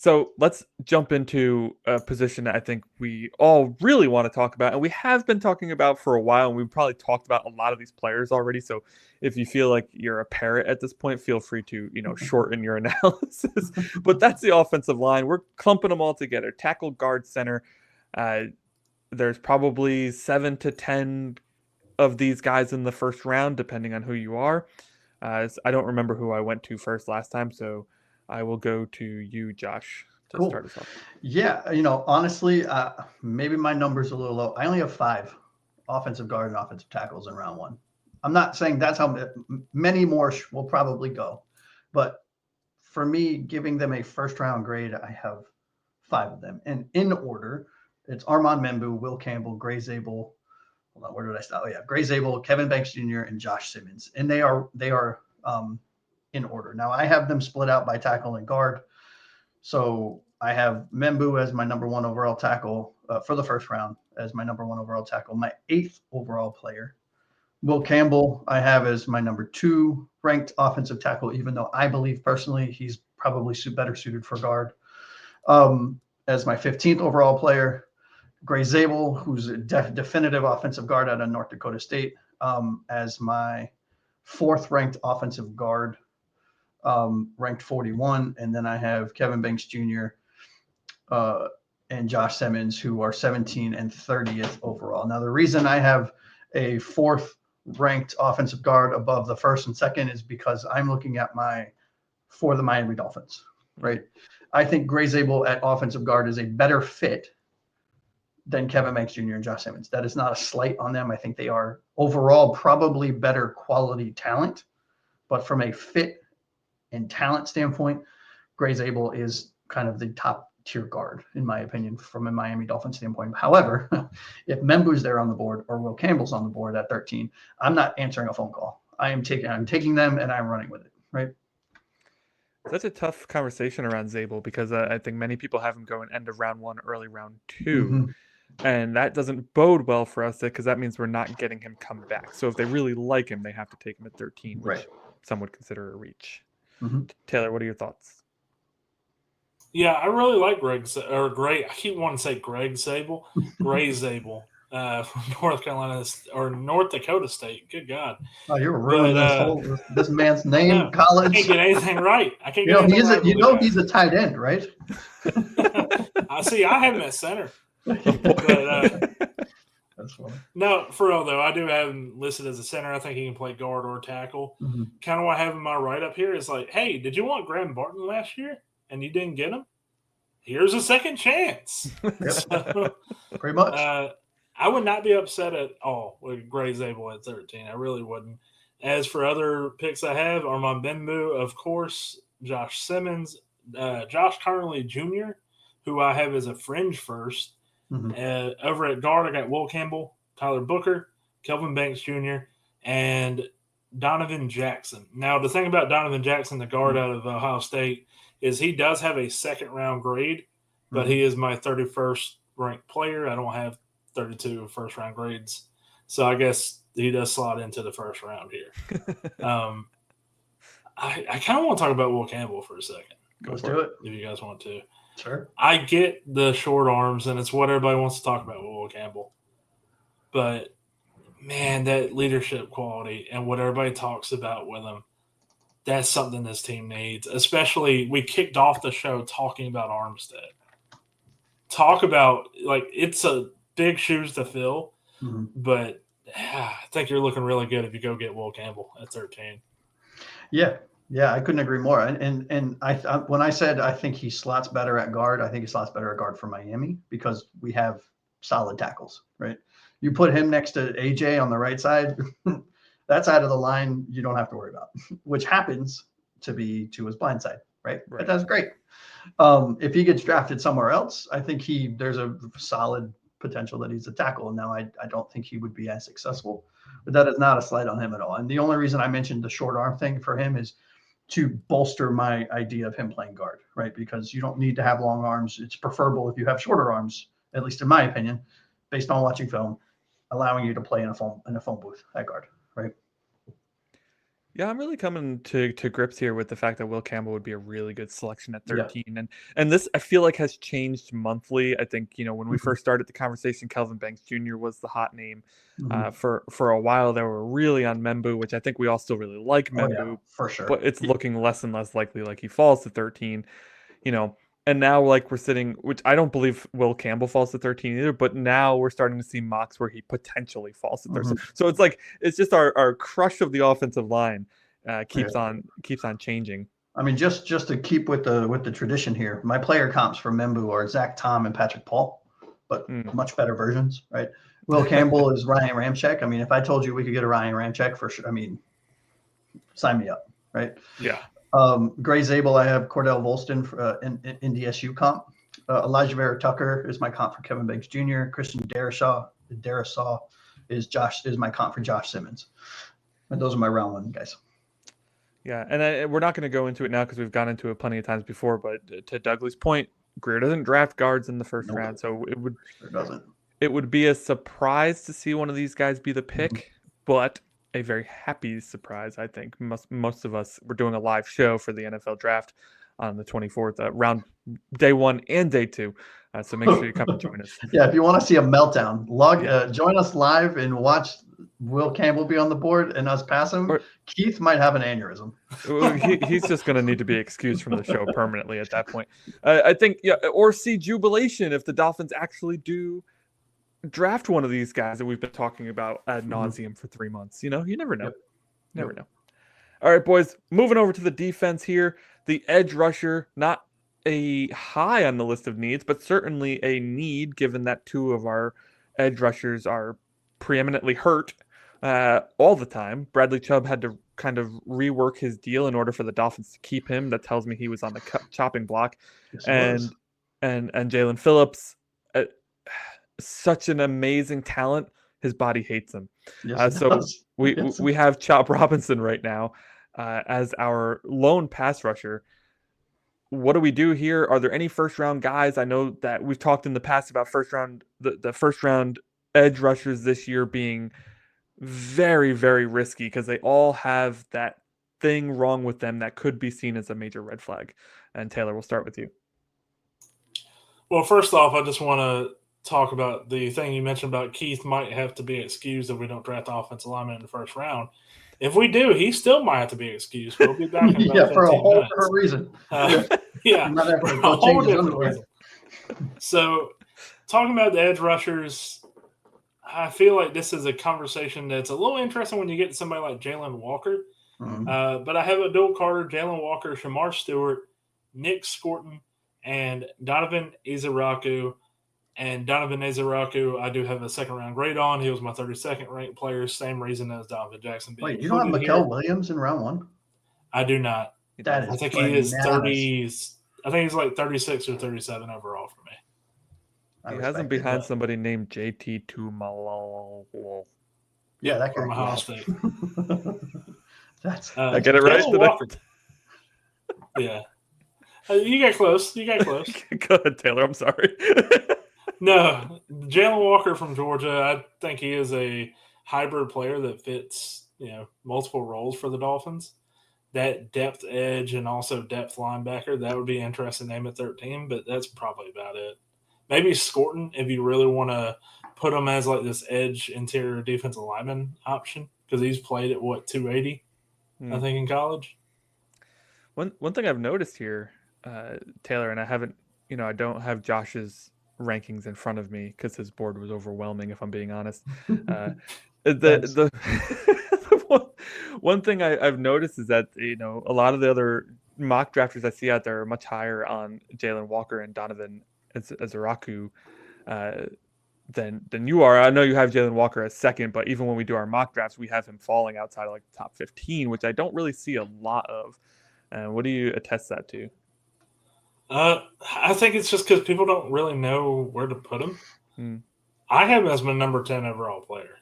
So let's jump into a position that I think we all really want to talk about, and we have been talking about for a while, and we've probably talked about a lot of these players already. So if you feel like you're a parrot at this point, feel free to, shorten your analysis. But that's the offensive line. We're clumping them all together. Tackle, guard, center. Uh, there's probably 7 to 10 of these guys in the first round, depending on who you are. I don't remember who I went to first last time, so I will go to you, Josh, to Cool. start us off. Yeah, honestly, maybe my number's a little low. I only have 5 offensive guard and offensive tackles in round 1. I'm not saying that's how many more will probably go, but for me, giving them a first round grade, I have 5 of them. And in order, it's Armand Membu, Will Campbell, Gray Zabel. Hold on, where did I stop? Oh yeah, Gray Zabel, Kevin Banks Jr., and Josh Simmons. And they are in order. Now I have them split out by tackle and guard. So I have Membu as my number 1 overall tackle for the first round, as my number 1 overall tackle. My 8th overall player, Will Campbell, I have as my number 2 ranked offensive tackle, even though I believe personally he's probably better suited for guard. As my 15th overall player, Gray Zabel, who's a definitive offensive guard out of North Dakota State, as my 4th ranked offensive guard, ranked 41. And then I have Kevin Banks Jr. And Josh Simmons, who are 17 and 30th overall. Now, the reason I have a 4th ranked offensive guard above the 1st and 2nd is because I'm looking at for the Miami Dolphins, right? I think Gray Zabel at offensive guard is a better fit than Kevin Banks Jr. and Josh Simmons. That is not a slight on them. I think they are overall probably better quality talent, but from a fit and talent standpoint, Gray Zabel is kind of the top tier guard, in my opinion, from a Miami Dolphins standpoint. However, if Membu's there on the board or Will Campbell's on the board at 13, I'm not answering a phone call. I'm taking them and I'm running with it, right? Such a tough conversation around Zabel because I think many people have him going end of round 1, early round 2. Mm-hmm. And that doesn't bode well for us because that means we're not getting him come back. So if they really like him, they have to take him at 13, Right. which some would consider a reach. Mm-hmm. Taylor, what are your thoughts? Yeah, I really like Gray. I keep wanting to say Greg Zabel, Gray Zabel, from North Carolina or North Dakota State. Good God! Oh, you're ruining this man's name, college. I can't get anything right. I can't get anything right. He's a tight end, right? I see. I have him at center. But, that's funny. No, for real though, I do have him listed as a center. I think he can play guard or tackle. Mm-hmm. Kind of what I have in my write up here is like, hey, did you want Graham Barton last year and you didn't get him? Here's a second chance. Yep. So, pretty much. I would not be upset at all with Gray Zabel at 13. I really wouldn't. As for other picks I have, Armand Benmu, of course, Josh Simmons, Josh Connerly Jr., who I have as a fringe first. Mm-hmm. Over at guard, I got Will Campbell, Tyler Booker, Kelvin Banks Jr., and Donovan Jackson. Now, the thing about Donovan Jackson, the guard out of Ohio State, is he does have a 2nd-round grade, but he is my 31st ranked player. I don't have 32 first-round grades. So I guess he does slot into the first round here. I kind of want to talk about Will Campbell for a second. Let's do it. If you guys want to. Sure. I get the short arms, and it's what everybody wants to talk about with Will Campbell. But, man, that leadership quality and what everybody talks about with him, that's something this team needs. Especially, we kicked off the show talking about Armstead. Talk about, it's a big shoes to fill, but I think you're looking really good if you go get Will Campbell at 13. Yeah, I couldn't agree more. And I when I said I think he slots better at guard, I think he slots better at guard for Miami because we have solid tackles, right? You put him next to AJ on the right side, that side of the line you don't have to worry about, which happens to be to his blind side, right? But that's great. If he gets drafted somewhere else, I think there's a solid potential that he's a tackle. Now, I don't think he would be as successful, but that is not a slight on him at all. And the only reason I mentioned the short arm thing for him is to bolster my idea of him playing guard, right? Because you don't need to have long arms. It's preferable if you have shorter arms, at least in my opinion, based on watching film, allowing you to play in a phone booth at guard, right? Yeah, I'm really coming to grips here with the fact that Will Campbell would be a really good selection at Yeah. 13, and this I feel like has changed monthly. I think when we Mhm. first started the conversation, Kelvin Banks Jr. was the hot name. Mhm. For a while, they were really on Membu, which I think we all still really like Oh yeah, Membu, for sure. but it's looking less and less likely like he falls to 13. You know, and now like we're sitting, which I don't believe Will Campbell falls to 13 either, but now we're starting to see mocks where he potentially falls to 13. Mhm. So it's like it's just our crush of the offensive line Yeah. keeps on changing. I mean, just to keep with the tradition here, my player comps for Membu are Zach Tom and Patrick Paul, but Mm. much better versions, right? Will Campbell is Ryan Ramczyk. I mean, if I told you we could get a Ryan Ramczyk for sure, I mean, sign me up, right? Yeah. Gray Zabel, I have Cordell Volston in the SU comp. Elijah Vera Tucker is my comp for Kevin Banks Jr. Christian Darasaw is my comp for Josh Simmons. And those are my round one guys. Yeah, and we're not going to go into it now because we've gone into it plenty of times before. But to Douglas' point, Greer doesn't draft guards in the first Nope. round, so Sure doesn't. it would be a surprise to see one of these guys be the pick, Mhm. but a very happy surprise. I think most of us were doing a live show for the NFL draft on the 24th, round day 1 and day 2. So make sure you come and join us. Yeah, if you want to see a meltdown, Yeah. join us live and watch Will Campbell be on the board and us pass him. Or- Keith might have an aneurysm. He's just going to need to be excused from the show permanently at that point. I think, yeah, or see jubilation if the Dolphins actually do draft one of these guys that we've been talking about ad nauseum for 3 months. You never know. Yep. Never know. All right, boys, moving over to the defense here. The edge rusher, not a high on the list of needs, but certainly a need given that 2 of our edge rushers are preeminently hurt all the time. Bradley Chubb had to kind of rework his deal in order for the Dolphins to keep him. That tells me he was on the chopping block. Yes, he was. And Jalen Phillips, such an amazing talent. His body hates him. Yes, it So does. we have Chop Robinson right now as our lone pass rusher. What do we do here? Are there any first round guys? I know that we've talked in the past about the first round edge rushers this year being very, very risky because they all have that thing wrong with them that could be seen as a major red flag. And Taylor, we'll start with you. Well, first off, I just want to talk about the thing you mentioned about Keith might have to be excused if we don't draft the offensive lineman in the first round. If we do, he still might have to be excused. We'll be back in about 15 for a whole minutes. different reason. Yeah, Not having for to a go whole change his different underwear. reason. So, talking about the edge rushers, I feel like this is a conversation that's a little interesting when you get to somebody like Jalen Walker. Mhm. But I have Abdul Carter, Jalen Walker, Shamar Stewart, Nick Scorton, and Donovan Izaraku. And Donovan Izaraku, I do have a second round grade on. He was my 32nd ranked player. Same reason as Donovan Jackson being Wait, you don't have included Mikael here. Williams in round one? I do not. That is I think he is bananas. 30. I think he's like 36 or 37 overall for me. I He has him respect it. behind somebody named JT Tumalolo. Yeah, that from guy. Ohio State. I get it right? Jalen Did Walker. Yeah. You got close. You got close. Go ahead, Taylor. I'm sorry. No, Jalen Walker from Georgia. I think he is a hybrid player that fits, multiple roles for the Dolphins. That depth edge and also depth linebacker, that would be an interesting name at 13, but that's probably about it. Maybe Scorton if you really want to put him as like this edge interior defensive lineman option because he's played at 280, I think, in college. One thing I've noticed here, Taylor, and I haven't, I don't have Josh's rankings in front of me because his board was overwhelming. If I'm being honest, the one thing I've noticed is that a lot of the other mock drafters I see out there are much higher on Jalen Walker and Donovan Izaraku than you are. I know you have Jalen Walker as second, but even when we do our mock drafts, we have him falling outside of like the top 15, which I don't really see a lot of. What do you attest that to? I think it's just because people don't really know where to put him. I have him as my number 10 overall player.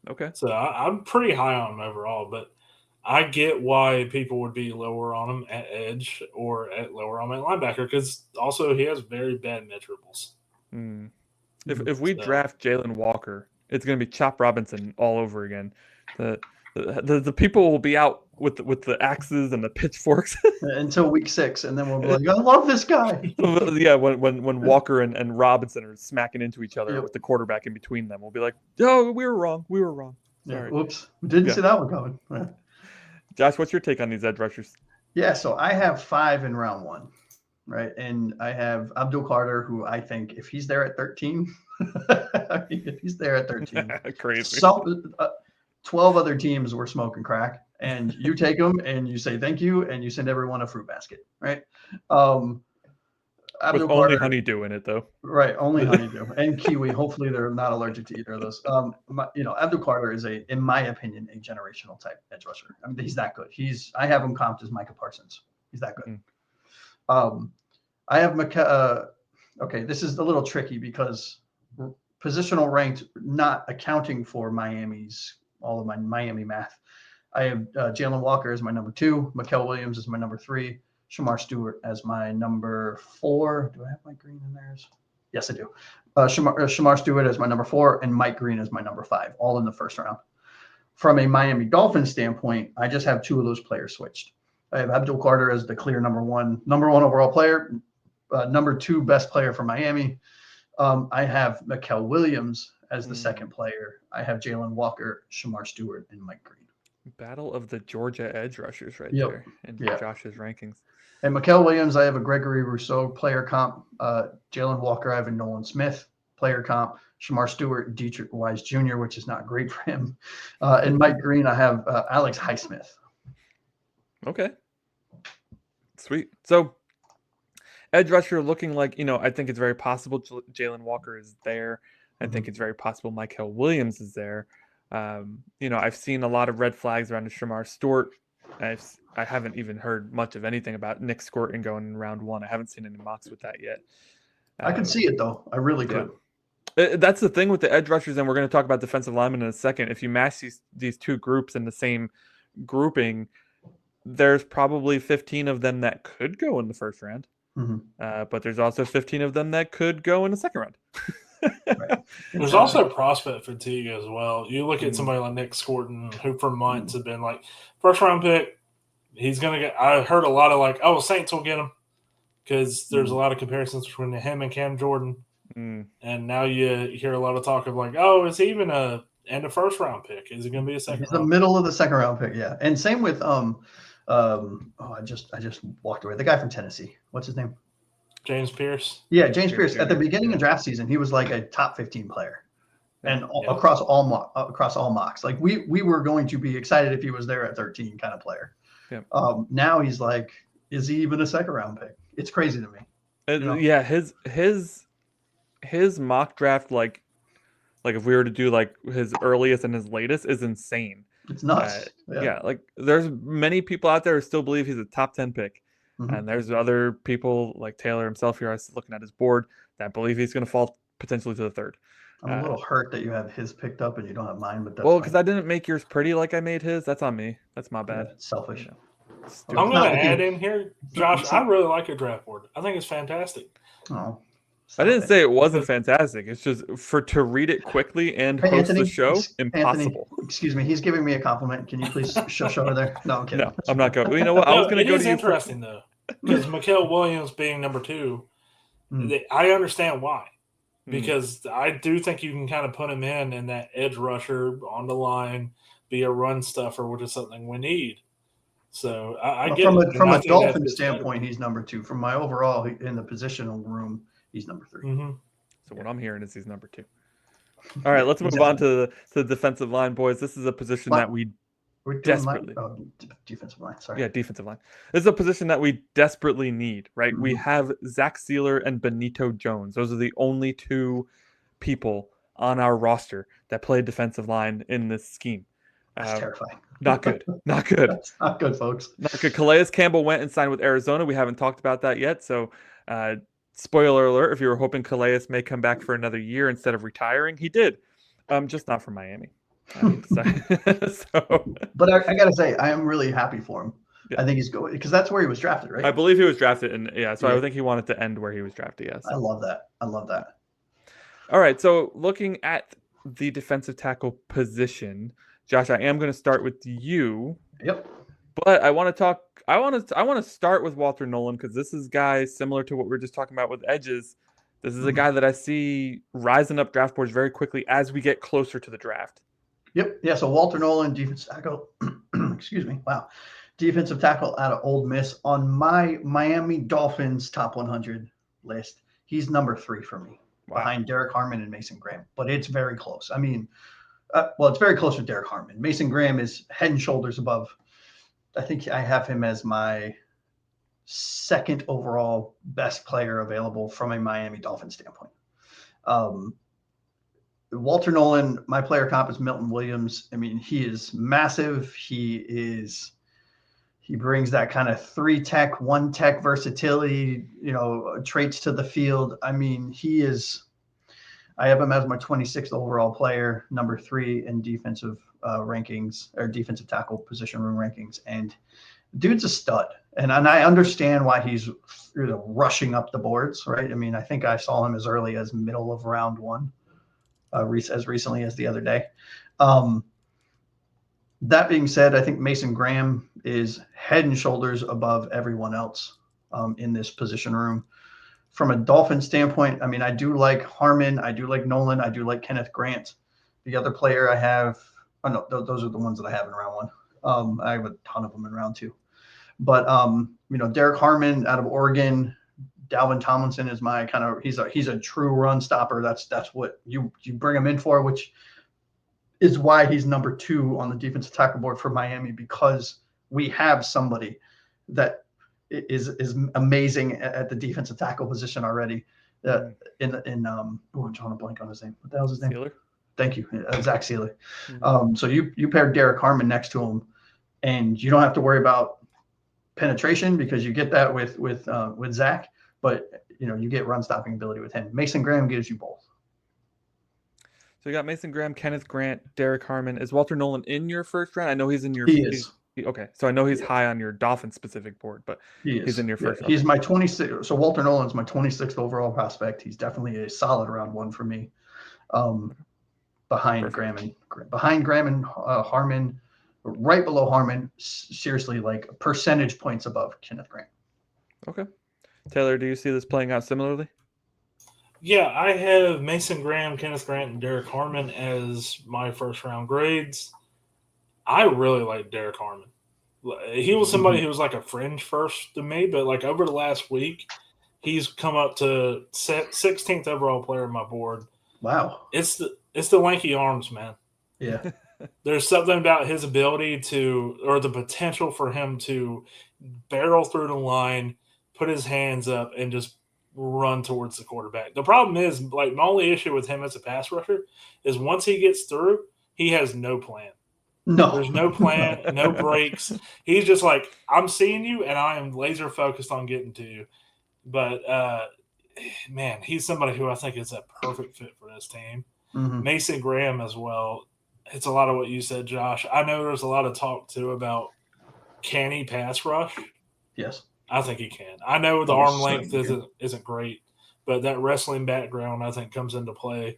Okay. So I'm pretty high on him overall, but I get why people would be lower on him at edge or lower on him at linebacker because also he has very bad measurables. If we draft Jalen Walker, it's going to be Chop Robinson all over again. The people will be out with the axes and the pitchforks. until week 6, and then we'll be like, I love this guy. Yeah, when Walker and Robinson are smacking into each other Yep. with the quarterback in between them, we'll be like, "Oh, we were wrong. We were wrong." Yeah, Sorry, whoops, didn't Yeah. see that one coming. Yeah. Josh, what's your take on these edge rushers? Yeah, so I have 5 in round 1, right? And I have Abdul Carter, who I think if he's there at 13, I mean, if he's there at 13, Crazy. 12 other teams were smoking crack, and you take them and you say thank you, and you send everyone a fruit basket, right? With Abdul only Carter, honeydew in it, though. right? Only honeydew and kiwi. Hopefully, they're not allergic to either of those. Abdul Carter is in my opinion, a generational type edge rusher. I mean, he's that good. I have him comped as Micah Parsons. He's that good. I have okay, this is a little tricky because positional ranked, not accounting for all of my Miami math. I have Jalen Walker as my number 2, Mikael Williams as my number 3, Shamar Stewart as my number 4. Do I have Mike Green in there? Yes, I do. Shamar Stewart as my number 4, and Mike Green as my number 5, all in the first round. From a Miami Dolphins standpoint, I just have 2 of those players switched. I have Abdul Carter as the clear number one overall player, number 2 best player for Miami. I have Mikael Williams as the second player. I have Jalen Walker, Shamar Stewart, and Mike Green. Battle of the Georgia edge rushers right Yep. there in Josh's rankings. And Mikael Williams, I have a Gregory Rousseau player comp. Jalen Walker, I have a Nolan Smith player comp. Shamar Stewart, Dietrich Wise Jr., which is not great for him. And Mike Green, I have Alex Highsmith. Okay. Sweet. So edge rusher looking like, I think it's very possible Jalen Walker is there. I think it's very possible Mikael Williams is there. I've seen a lot of red flags around Shamar Stewart. I haven't even heard much of anything about Nick Scorton going in round 1. I haven't seen any mocks with that yet. I could see it, though. I really could. That's the thing with the edge rushers, and we're going to talk about defensive linemen in a second. If you match these 2 groups in the same grouping, there's probably 15 of them that could go in the first round. But there's also 15 of them that could go in the second round. Right. There's also prospect fatigue as well. You look at somebody like Nick Scorton, who for months have been like, first round pick, he's going to get – I heard a lot of Saints will get him because there's a lot of comparisons between him and Cam Jordan. And now you hear a lot of talk of is he even a first round pick? Is he going to be a second? He's the middle of the second round pick, yeah. And same with I just walked away. The guy from Tennessee, what's his name? James Pierce. Yeah, James Pierce. At the beginning of draft season, he was like a top 15 player, and across all mocks. Like we were going to be excited if he was there at 13, kind of player. Now he's like, is he even a second round pick? It's crazy to me. Yeah, his mock draft, like if we were to do like his earliest and his latest, is insane. It's nuts. Like there's many people out there who still believe he's a top 10 pick. And there's other people like Taylor himself here, I was looking at his board, that believe he's going to fall potentially to the 3rd. I'm a little hurt that you have his picked up and you don't have mine. But that's because I didn't make yours pretty like I made his. That's on me. That's my bad. Yeah, selfish. I'm going to add in here, Josh, I really like your draft board. I think it's fantastic. Oh, I didn't say it wasn't fantastic. It's just to read it quickly and host the show, impossible. Anthony, excuse me. He's giving me a compliment. Can you please shush over there? No, I'm kidding. No, I'm not going. You know what? I was going to go to you. It's interesting, though, because Mikael Williams being number 2, I understand why. Because I do think you can kind of put him in that edge rusher on the line, be a run stuffer, which is something we need. So I get it. From a Dolphin standpoint, he's number 2. From my overall in the positional room, he's number 3. So what I'm hearing is he's number 2. All right, let's move on to the defensive line, boys. This is a position that we desperately defensive line. Sorry. Yeah, defensive line. This is a position that we desperately need, right? We have Zach Sealer and Benito Jones. Those are the only 2 people on our roster that play defensive line in this scheme. That's terrifying. Not good. Not good. That's not good, folks. Not good. Calais Campbell went and signed with Arizona. We haven't talked about that yet. So, spoiler alert, if you were hoping Calais may come back for another year instead of retiring, he did. Just not from Miami. But I got to say, I am really happy for him. Yeah. I think he's going because that's where he was drafted, right? I believe he was drafted. I think he wanted to end where he was drafted. Yes. I love that. All right. So looking at the defensive tackle position, Josh, I am going to start with you. Yep. But I want to talk. I want to start with Walter Nolan because this is guys similar to what we are just talking about with edges. This is a guy that I see rising up draft boards very quickly as we get closer to the draft. Yep. Yeah. So Walter Nolan, defensive tackle. Excuse me. Wow. Defensive tackle out of Ole Miss on my Miami Dolphins top 100 list. He's number 3 for me, behind Derek Harmon and Mason Graham. But it's very close. I mean, it's very close with Derek Harmon. Mason Graham is head and shoulders above. I think I have him as my second overall best player available from a Miami Dolphins standpoint. Walter Nolan, my player comp is Milton Williams. I mean, he is massive. He brings that kind of 3-tech, 1-tech versatility, traits to the field. I mean, I have him as my 26th overall player, number 3 in defensive rankings or defensive tackle position room rankings. And dude's a stud. And I understand why he's rushing up the boards, right? I mean, I think I saw him as early as middle of round 1, as recently as the other day. That being said, I think Mason Graham is head and shoulders above everyone else in this position room. From a Dolphin standpoint, I mean, I do like Harmon. I do like Nolan. I do like Kenneth Grant. The other player I have, no, those are the ones that I have in round 1. I have a ton of them in round 2. But, Derek Harmon out of Oregon, Dalvin Tomlinson is my kind of, he's a true run stopper. That's what you bring him in for, which is why he's number 2 on the defensive tackle board for Miami, because we have somebody that is amazing at the defensive tackle position already. I'm trying to blank on his name. What the hell's his name? Sealer? Thank you, Zach Sealer. So you pair Derek Harmon next to him, and you don't have to worry about penetration because you get that with Zach, but you get run stopping ability with him. Mason Graham gives you both. So you got Mason Graham, Kenneth Grant, Derek Harmon. Is Walter Nolan in your first round? I know he's in your. He is. Okay, so I know he's high on your Dolphin specific board, but he's in your first round. He's my 26. So Walter Nolan's my 26th overall prospect. He's definitely a solid round 1 for me. Behind Graham and Harmon, right below Harmon. Seriously, like percentage points above Kenneth Grant. Okay, Taylor, do you see this playing out similarly? Yeah, I have Mason Graham, Kenneth Grant, and Derek Harmon as my first round grades. I really like Derek Harmon. He was somebody who was like a fringe first to me, but like over the last week, he's come up to 16th overall player on my board. Wow. It's the lanky arms, man. Yeah. There's something about his ability or the potential for him to barrel through the line, put his hands up, and just run towards the quarterback. The problem is, like, my only issue with him as a pass rusher is once he gets through, he has no plan. No. There's no plan, no breaks. He's just like, I'm seeing you, and I am laser focused on getting to you. But, man, he's somebody who I think is a perfect fit for this team. Mason Graham as well. It's a lot of what you said, Josh. I know there's a lot of talk, too, about can he pass rush? Yes. I think he can. I know the arm length isn't great, but that wrestling background, I think, comes into play.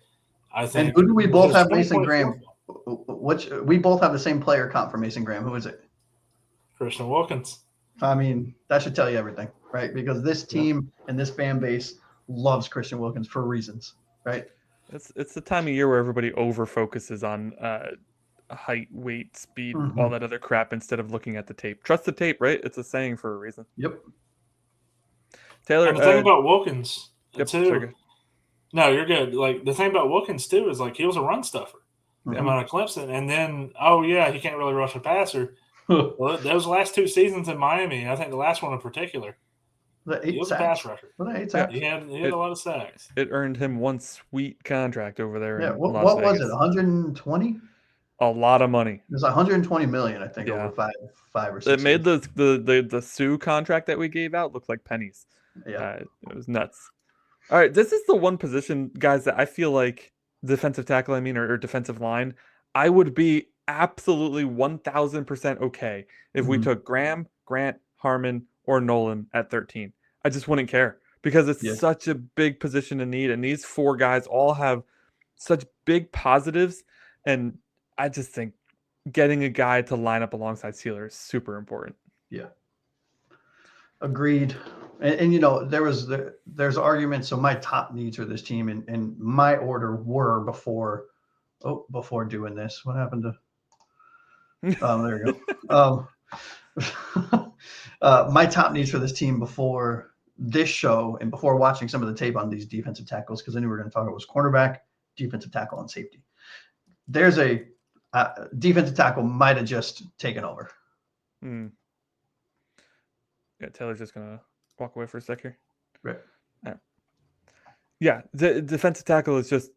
I think. And who do we both have Mason Graham? We both have the same player comp for Mason Graham. Who is it? Christian Wilkins. I mean, that should tell you everything, right? Because this team and this fan base loves Christian Wilkins for reasons, right? It's the time of year where everybody over focuses on height, weight, speed, all that other crap instead of looking at the tape. Trust the tape, right? It's a saying for a reason. Yep. Taylor, and the thing about Wilkins too. Sorry. No, you're good. Like the thing about Wilkins too is like he was a run stuffer coming out of Clemson, and then he can't really rush a passer. Well, those last 2 seasons in Miami, I think the last one in particular, he was a pass rusher. He had a lot of sacks. It earned him one sweet contract over there. Yeah. In What Las was Vegas. it? 120? A lot of money. It was 120 million, I think, over five or 6 It made the Sue contract that we gave out look like pennies. Yeah. It was nuts. All right, this is the one position, guys, that I feel like defensive tackle, or defensive line, I would be absolutely 1,000% okay if we took Graham, Grant, Harmon, or Nolan at 13. I just wouldn't care because it's such a big position to need, and these 4 guys all have such big positives, and I just think getting a guy to line up alongside Sealer is super important. Yeah. Agreed. And you know, there's arguments. So my top needs for this team and my order were before doing this. What happened to there you go. My top needs for this team before this show and before watching some of the tape on these defensive tackles, because I knew we were going to talk about was cornerback, defensive tackle, and safety. There's a defensive tackle might have just taken over. Yeah, Taylor's just gonna walk away for a sec here. Right. Yeah, the defensive tackle is just.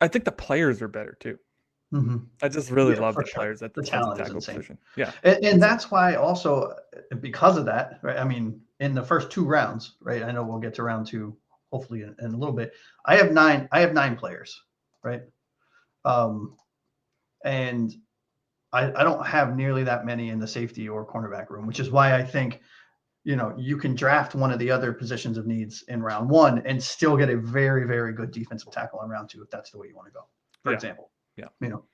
I think the players are better too. Mm-hmm. I just really love the sure. players at the talent defensive tackle is insane. position. Yeah, and that's why also because of that, right? I mean, in the first 2 rounds, right? I know we'll get to round 2 hopefully in a little bit. I have 9 players, right? And I don't have nearly that many in the safety or cornerback room, which is why I think, you know, you can draft one of the other positions of needs in round 1 and still get a very, very good defensive tackle in round 2 if that's the way you want to go, for example. Yeah. You know.